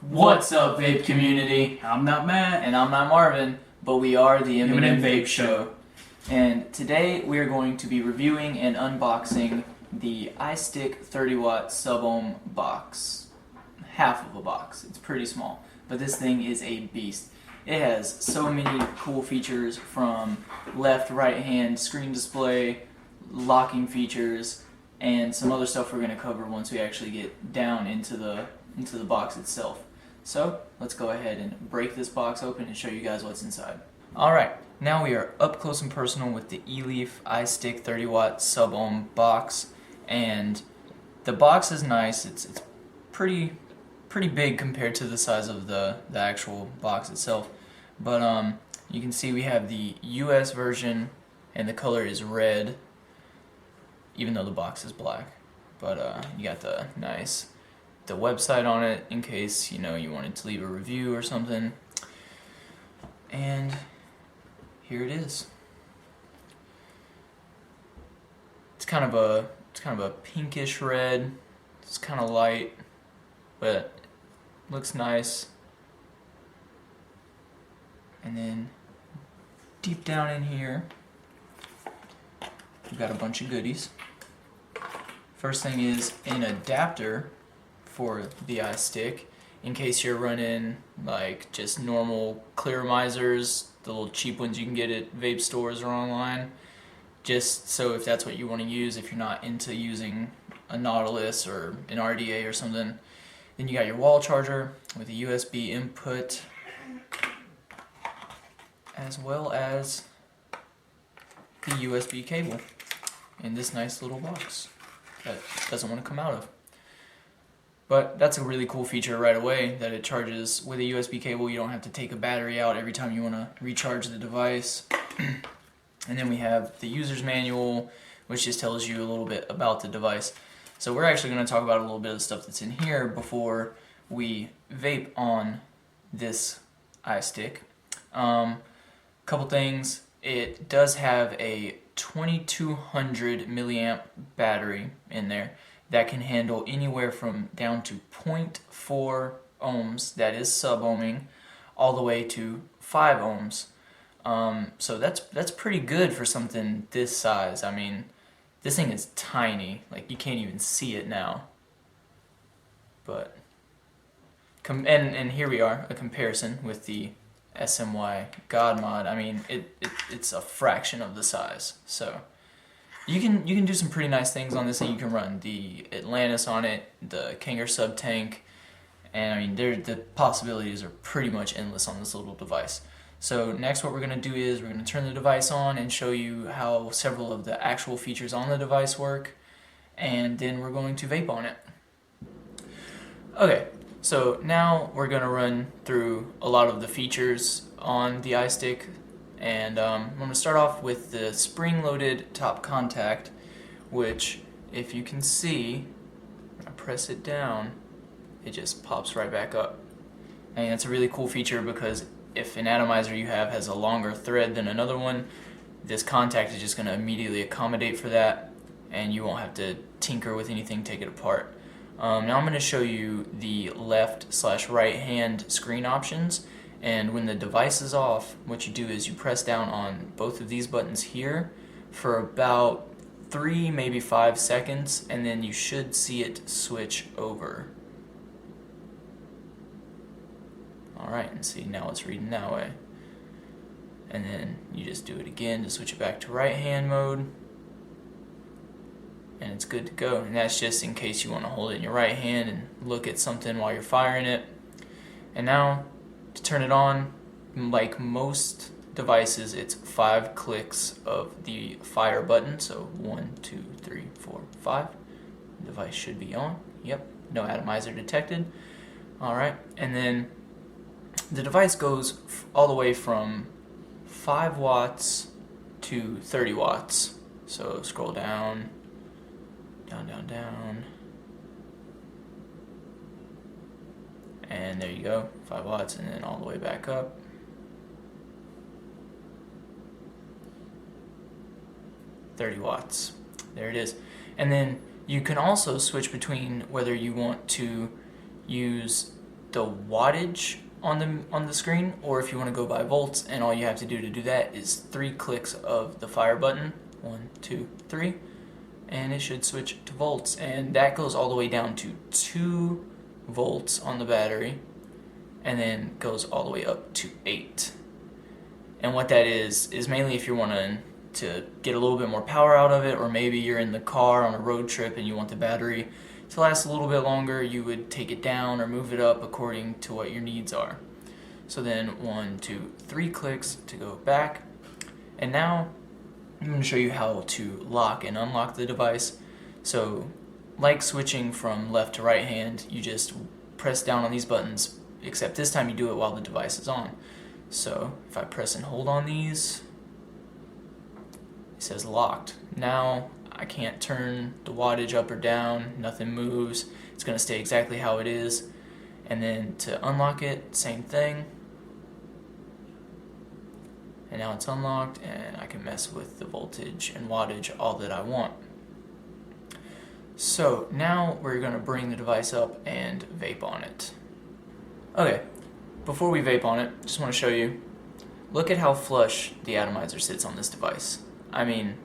What's up, vape community? I'm not Matt. And I'm not Marvin, but we are the Eminem Vape Vape Show. And today we are going to be reviewing and unboxing the iStick 30-watt sub-ohm box. Half of a box. It's pretty small, but this thing is a beast. It has so many cool features, from left, right hand screen display, locking features, and some other stuff we're going to cover once we actually get down into the box itself. So let's go ahead and break this box open and show you guys what's inside. Alright, now we are up close and personal with the Eleaf iStick 30-watt sub-ohm box, and the box is nice. It's pretty big compared to the size of the actual box itself, but you can see we have the US version and the color is red, even though the box is black. But you got the website on it in case you wanted to leave a review or something. And here it is. It's kind of a pinkish red. It's kind of light, but looks nice. And then deep down in here, we've got a bunch of goodies. First thing is an adapter for the iStick, in case you're running like just normal clearizers, the little cheap ones you can get at vape stores or online, just so if that's what you want to use, if you're not into using a Nautilus or an RDA or something. Then you got your wall charger with a USB input, as well as the USB cable in this nice little box that doesn't want to come out of. But that's a really cool feature right away, that it charges with a USB cable. You don't have to take a battery out every time you want to recharge the device. And then we have the user's manual, which just tells you a little bit about the device. So we're actually going to talk about a little bit of the stuff that's in here before we vape on this iStick. Couple things. It does have a 2200 milliamp battery in there that can handle anywhere from down to 0.4 ohms, that is sub-ohming, all the way to 5 ohms. So that's pretty good for something this size. I mean, this thing is tiny, like you can't even see it now. But and here we are, a comparison with the SMY God Mod. I mean, it's a fraction of the size. So you can do some pretty nice things on this thing. You can run the Atlantis on it, the Kanger sub tank, and I mean the possibilities are pretty much endless on this little device. So next what we're going to do is we're going to turn the device on and show you how several of the actual features on the device work, and then we're going to vape on it. Okay, so now we're going to run through a lot of the features on the iStick. And I'm going to start off with the spring-loaded top contact, which, if you can see, when I press it down, it just pops right back up. And that's a really cool feature, because if an atomizer you have has a longer thread than another one, this contact is just going to immediately accommodate for that, and you won't have to tinker with anything, take it apart. Now I'm going to show you the left/right hand screen options. And when the device is off, what you do is you press down on both of these buttons here for about 3, maybe 5 seconds, and then you should see it switch over. Alright, and see, now it's reading that way. And then you just do it again to switch it back to right hand mode, and it's good to go. And that's just in case you want to hold it in your right hand and look at something while you're firing it. And now, to turn it on, like most devices, it's 5 clicks of the fire button. So 1, 2, 3, 4, 5. The device should be on. Yep, no atomizer detected. Alright, and then the device goes all the way from 5 watts to 30 watts. So scroll down, down. And there you go, 5 watts, and then all the way back up. $30. There it is. And then you can also switch between whether you want to use the wattage on the screen, or if you want to go by volts, and all you have to do that is 3 clicks of the fire button, 1, 2, 3, and it should switch to volts, and that goes all the way down to 2 volts on the battery, and then goes all the way up to 8. And what that is mainly if you're wanting to get a little bit more power out of it, or maybe you're in the car on a road trip and you want the battery to last a little bit longer, you would take it down or move it up according to what your needs are. So then 1, 2, 3 clicks to go back. And now I'm going to show you how to lock and unlock the device. So like switching from left to right hand, you just press down on these buttons, except this time you do it while the device is on. So if I press and hold on these, it says locked. Now I can't turn the wattage up or down, nothing moves. It's going to stay exactly how it is. And then to unlock it, same thing. And now it's unlocked, and I can mess with the voltage and wattage all that I want. So now we're going to bring the device up and vape on it. Okay, before we vape on it, just want to show you, look at how flush the atomizer sits on this device. I mean,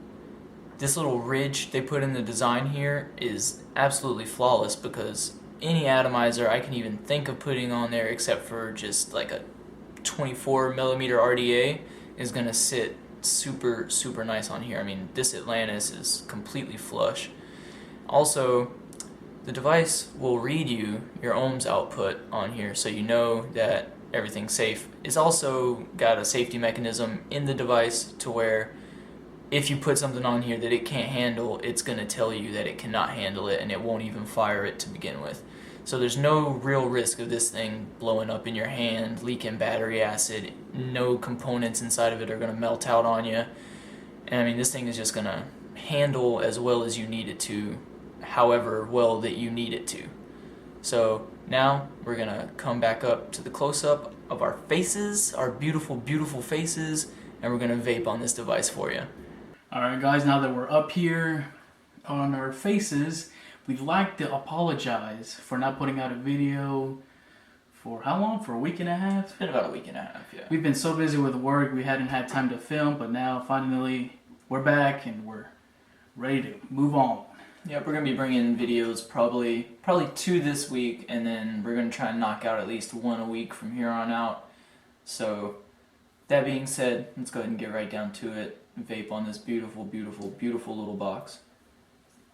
this little ridge they put in the design here is absolutely flawless, because any atomizer I can even think of putting on there, except for just like a 24 millimeter RDA, is going to sit super, super nice on here. I mean, this Atlantis is completely flush. Also, the device will read you your ohms output on here, so you know that everything's safe. It's also got a safety mechanism in the device to where if you put something on here that it can't handle, it's going to tell you that it cannot handle it, and it won't even fire it to begin with. So there's no real risk of this thing blowing up in your hand, leaking battery acid. No components inside of it are going to melt out on you. And I mean, this thing is just going to handle as well as you need it to, however well that you need it to. So now we're going to come back up to the close-up of our faces, our beautiful, beautiful faces, and we're going to vape on this device for you. Alright guys, now that we're up here on our faces, we'd like to apologize for not putting out a video for how long? For a week and a half? It's been about a week and a half, yeah. We've been so busy with work, we hadn't had time to film, but now finally we're back and we're ready to move on. Yep, we're going to be bringing videos probably 2 this week, and then we're going to try and knock out at least 1 a week from here on out. So, that being said, let's go ahead and get right down to it. Vape on this beautiful, beautiful, beautiful little box.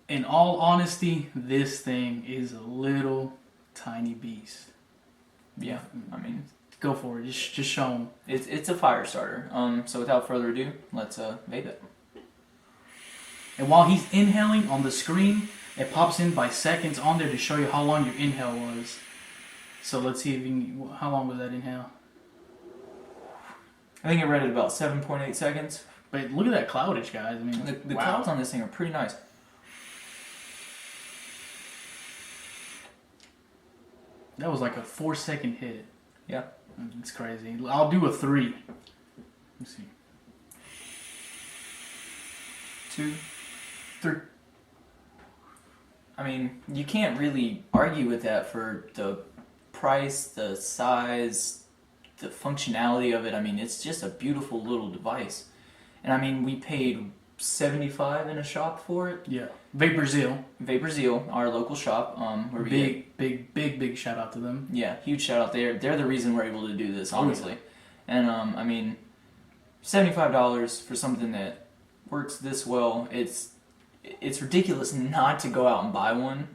In all honesty, this thing is a little tiny beast. Yeah, I mean, go for it. Just show them. It's a fire starter. So without further ado, let's vape it. And while he's inhaling on the screen, it pops in by seconds on there to show you how long your inhale was. So let's see if you can, how long was that inhale? I think it read at about 7.8 seconds. But look at that cloudage, guys. I mean, the wow. clouds on this thing are pretty nice. That was like a 4-second hit. Yeah. It's crazy. I'll do a 3. Let's see. 2, 3. I mean, you can't really argue with that for the price, the size, the functionality of it. I mean, it's just a beautiful little device. And I mean, we paid $75 in a shop for it. Yeah. Vapor Zeal, our local shop. Where we big shout out to them. Yeah, huge shout out there. They're the reason we're able to do this, honestly. And I mean, $75 for something that works this well. It's ridiculous not to go out and buy one.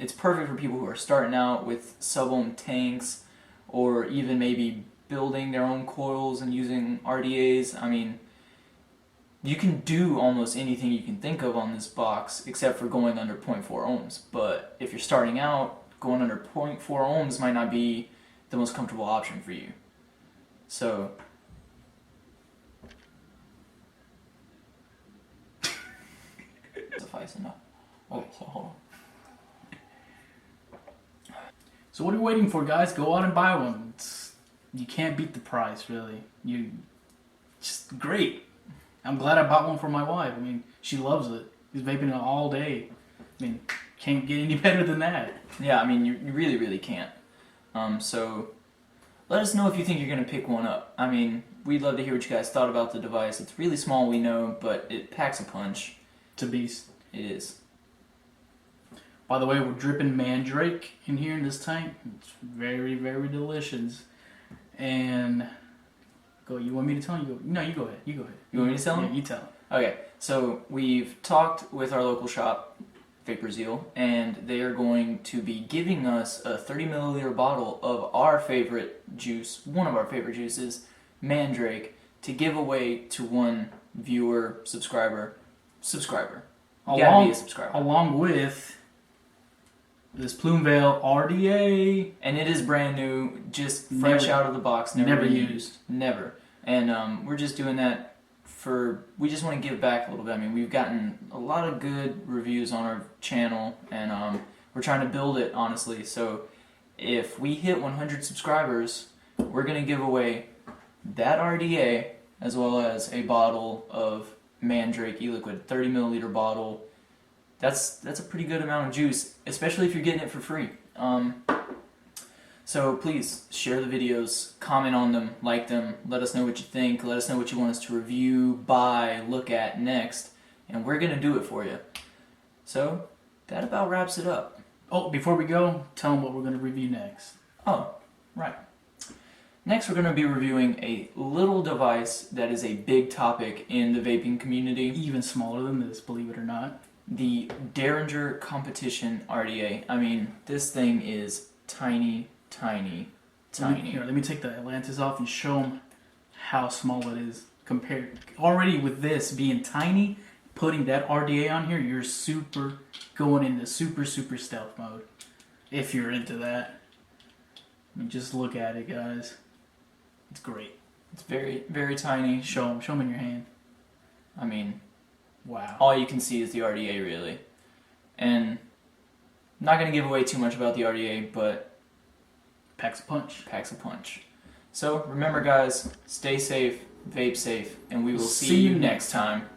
It's perfect for people who are starting out with sub-ohm tanks, or even maybe building their own coils and using RDAs. I mean, you can do almost anything you can think of on this box except for going under 0.4 ohms. But if you're starting out, going under 0.4 ohms might not be the most comfortable option for you. So suffice enough. Oh, so hold on. So what are you waiting for, guys? Go out and buy one. You can't beat the price, really. Just great. I'm glad I bought one for my wife. I mean, she loves it. She's vaping it all day. I mean, can't get any better than that. Yeah, I mean, you really, really can't. So let us know if you think you're going to pick one up. I mean, we'd love to hear what you guys thought about the device. It's really small, we know, but it packs a punch. It's a beast. It is. By the way, we're dripping mandrake in here in this tank. It's very, very delicious. And go. You want me to tell you? No, you go ahead. You go ahead. You want me to tell him? Yeah, you tell him. Okay, so we've talked with our local shop, Vapor Zeal, and they are going to be giving us a 30 milliliter bottle of our favorite juice, one of our favorite juices, Mandrake, to give away to one viewer, subscriber. You gotta be a subscriber. Along with this Plume Veil RDA. And it is brand new, just fresh out of the box, never used. Never. And we're just doing that we just want to give back a little bit. I mean, we've gotten a lot of good reviews on our channel, and we're trying to build it, honestly. So if we hit 100 subscribers, we're going to give away that RDA as well as a bottle of Mandrake e-liquid, 30 milliliter bottle. That's a pretty good amount of juice, especially if you're getting it for free. So please share the videos, comment on them, like them, let us know what you think, let us know what you want us to review, buy, look at next, and we're going to do it for you. So that about wraps it up. Oh, before we go, tell them what we're going to review next. Oh, right. Next we're going to be reviewing a little device that is a big topic in the vaping community. Even smaller than this, believe it or not. The Derringer Competition RDA. I mean, this thing is tiny. Let me take the Atlantis off and show them how small it is compared. Already with this being tiny, putting that RDA on here, you're going into super stealth mode. If you're into that. I mean, just look at it, guys. It's great. It's very, very tiny. Show them in your hand. I mean, wow. All you can see is the RDA, really. And I'm not going to give away too much about the RDA, but packs a punch. So remember, guys, stay safe, vape safe, and we will see you next time.